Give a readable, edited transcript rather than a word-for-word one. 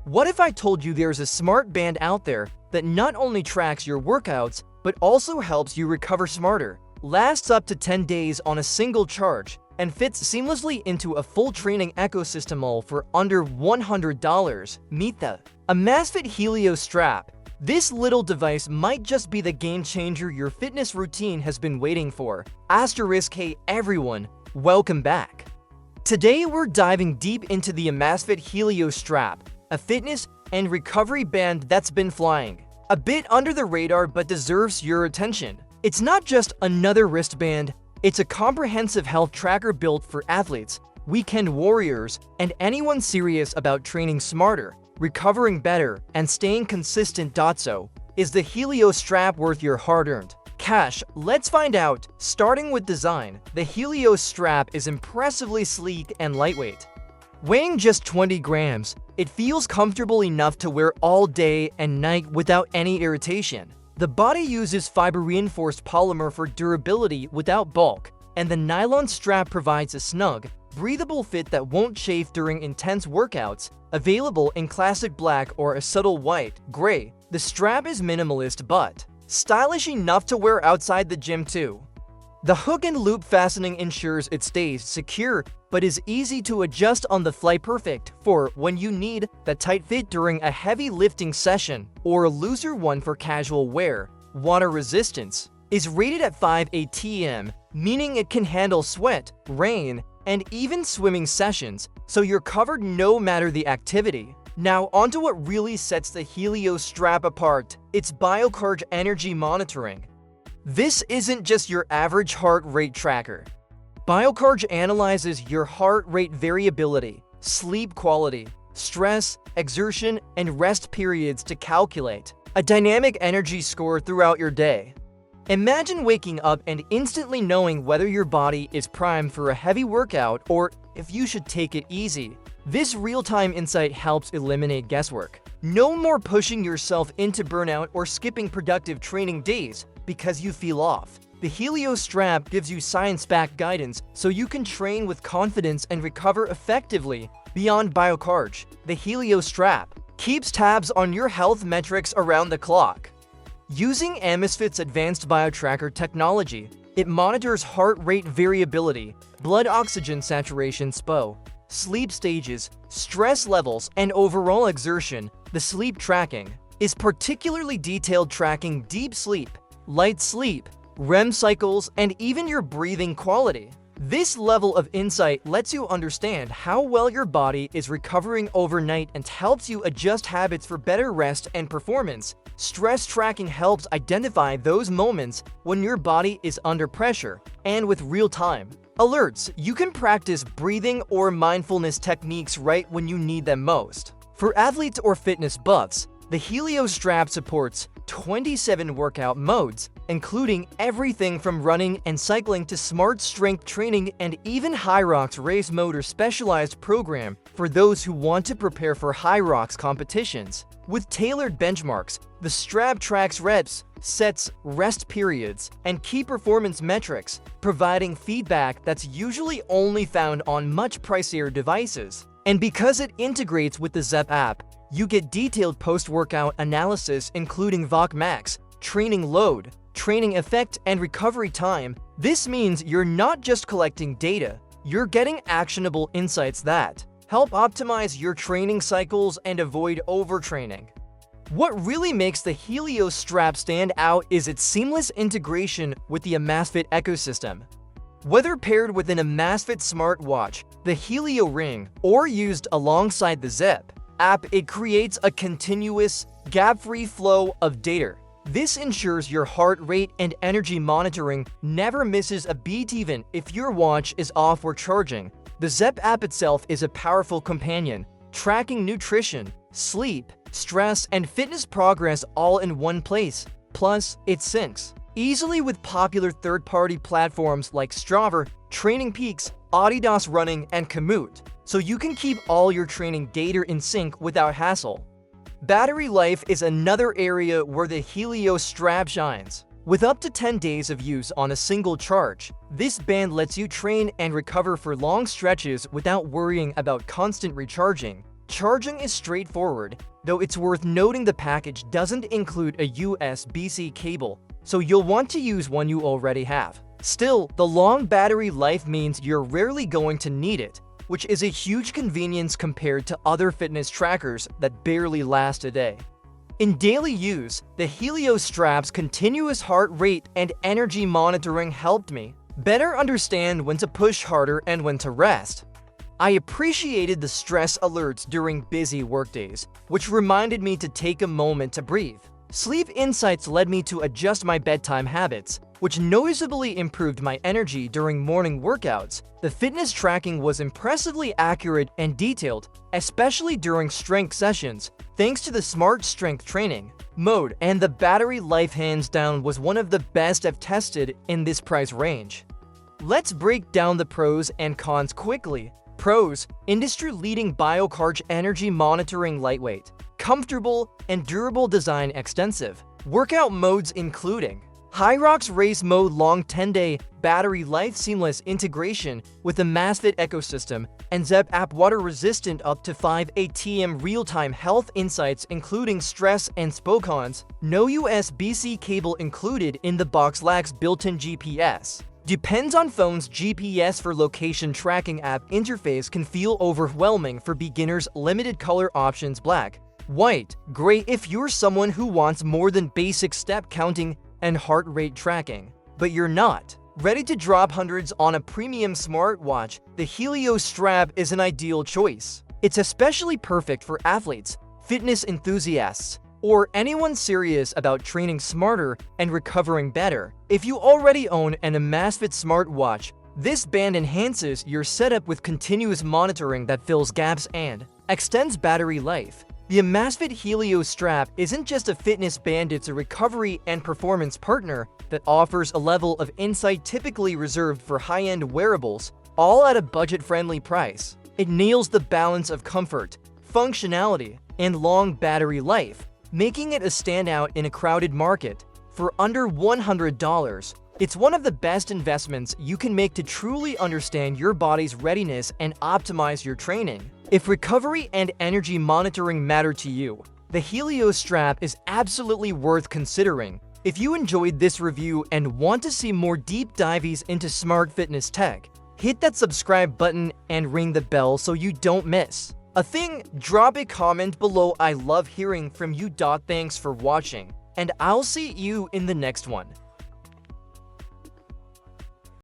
What if I told you there's a smart band out there that not only tracks your workouts, but also helps you recover smarter, lasts up to 10 days on a single charge, and fits seamlessly into a full training ecosystem all for under $100? Meet the Amazfit Helio strap. This little device might just be the game changer your fitness routine has been waiting for. Hey everyone, welcome back. Today we're diving deep into the Amazfit Helio strap, a fitness and recovery band that's been flying a bit under the radar but deserves your attention. It's not just another wristband, it's a comprehensive health tracker built for athletes, weekend warriors, and anyone serious about training smarter, recovering better, and staying consistent. So, is the Helio strap worth your hard-earned cash? Let's find out. Starting with design, the Helio strap is impressively sleek and lightweight. Weighing just 20 grams, it feels comfortable enough to wear all day and night without any irritation. The body uses fiber-reinforced polymer for durability without bulk, and the nylon strap provides a snug, breathable fit that won't chafe during intense workouts. Available in classic black or a subtle white, gray, the strap is minimalist but stylish enough to wear outside the gym too. The hook and loop fastening ensures it stays secure but is easy to adjust on the fly, perfect for when you need that tight fit during a heavy lifting session or a looser one for casual wear. Water resistance is rated at 5 atm, meaning it can handle sweat, rain, and even swimming sessions, so you're covered no matter the activity. Now onto what really sets the Helio strap apart, its BioCharge energy monitoring. This isn't just your average heart rate tracker. BioCharge analyzes your heart rate variability, sleep quality, stress, exertion, and rest periods to calculate a dynamic energy score throughout your day. Imagine waking up and instantly knowing whether your body is primed for a heavy workout or if you should take it easy. This real-time insight helps eliminate guesswork. No more pushing yourself into burnout or skipping productive training days because you feel off. The Helio strap gives you science-backed guidance so you can train with confidence and recover effectively. Beyond BioCharge, the Helio strap keeps tabs on your health metrics around the clock. Using Amazfit's advanced BioTracker technology, it monitors heart rate variability, blood oxygen saturation (SPO), sleep stages, stress levels, and overall exertion. The sleep tracking is particularly detailed, tracking deep sleep, light sleep, REM cycles, and even your breathing quality. This level of insight lets you understand how well your body is recovering overnight and helps you adjust habits for better rest and performance. Stress tracking helps identify those moments when your body is under pressure, and with real-time alerts, you can practice breathing or mindfulness techniques right when you need them most. For athletes or fitness buffs, the Helio strap supports 27 workout modes, including everything from running and cycling to smart strength training and even Hyrox race mode or specialized program for those who want to prepare for Hyrox competitions. With tailored benchmarks, the strap tracks reps, sets, rest periods, and key performance metrics, providing feedback that's usually only found on much pricier devices. And because it integrates with the Zepp app, you get detailed post-workout analysis including VO2 max, training load, training effect, and recovery time. This means you're not just collecting data, you're getting actionable insights that help optimize your training cycles and avoid overtraining. What really makes the Helio strap stand out is its seamless integration with the Amazfit ecosystem. Whether paired with an Amazfit smartwatch, the Helio Ring, or used alongside the Zepp app, it creates a continuous, gap-free flow of data. This ensures your heart rate and energy monitoring never misses a beat even if your watch is off or charging. The Zepp app itself is a powerful companion, tracking nutrition, sleep, stress, and fitness progress all in one place. Plus, it syncs easily with popular third-party platforms like Strava, Training Peaks, Adidas Running, and Komoot, so you can keep all your training data in sync without hassle. Battery life is another area where the Helio strap shines. With up to 10 days of use on a single charge, this band lets you train and recover for long stretches without worrying about constant recharging. Charging is straightforward, though it's worth noting the package doesn't include a USB-C cable, so you'll want to use one you already have. Still, the long battery life means you're rarely going to need it, which is a huge convenience compared to other fitness trackers that barely last a day. In daily use, the Helio strap's continuous heart rate and energy monitoring helped me better understand when to push harder and when to rest. I appreciated the stress alerts during busy workdays, which reminded me to take a moment to breathe. Sleep insights led me to adjust my bedtime habits, which noticeably improved my energy during morning workouts. The fitness tracking was impressively accurate and detailed, especially during strength sessions, thanks to the smart strength training mode, and the battery life hands down was one of the best I've tested in this price range. Let's break down the pros and cons quickly. Pros: industry-leading BioCharge energy monitoring, lightweight, comfortable, and durable design. Extensive workout modes including Hyrox Race Mode, long 10-day battery life, seamless integration with the Amazfit ecosystem, and Zep app, water resistant, up to 5 ATM real-time health insights including stress and spokons. No USB-C cable included in the box. Lacks built-in GPS. Depends on phone's GPS for location tracking. App interface can feel overwhelming for beginners. Limited color options: black, white, gray if you're someone who wants more than basic step counting and heart rate tracking. But you're not ready to drop hundreds on a premium smartwatch. The Helio strap is an ideal choice. It's especially perfect for athletes, fitness enthusiasts, or anyone serious about training smarter and recovering better. If you already own an Amazfit smartwatch, this band enhances your setup with continuous monitoring that fills gaps and extends battery life. The Amazfit Helio strap isn't just a fitness band, it's a recovery and performance partner that offers a level of insight typically reserved for high-end wearables, all at a budget-friendly price. It nails the balance of comfort, functionality, and long battery life, making it a standout in a crowded market. For under $100, it's one of the best investments you can make to truly understand your body's readiness and optimize your training. If recovery and energy monitoring matter to you, the Helio strap is absolutely worth considering. If you enjoyed this review and want to see more deep dives into smart fitness tech, hit that subscribe button and ring the bell so you don't miss a thing. Drop a comment below. I love hearing from you. Thanks for watching, and I'll see you in the next one.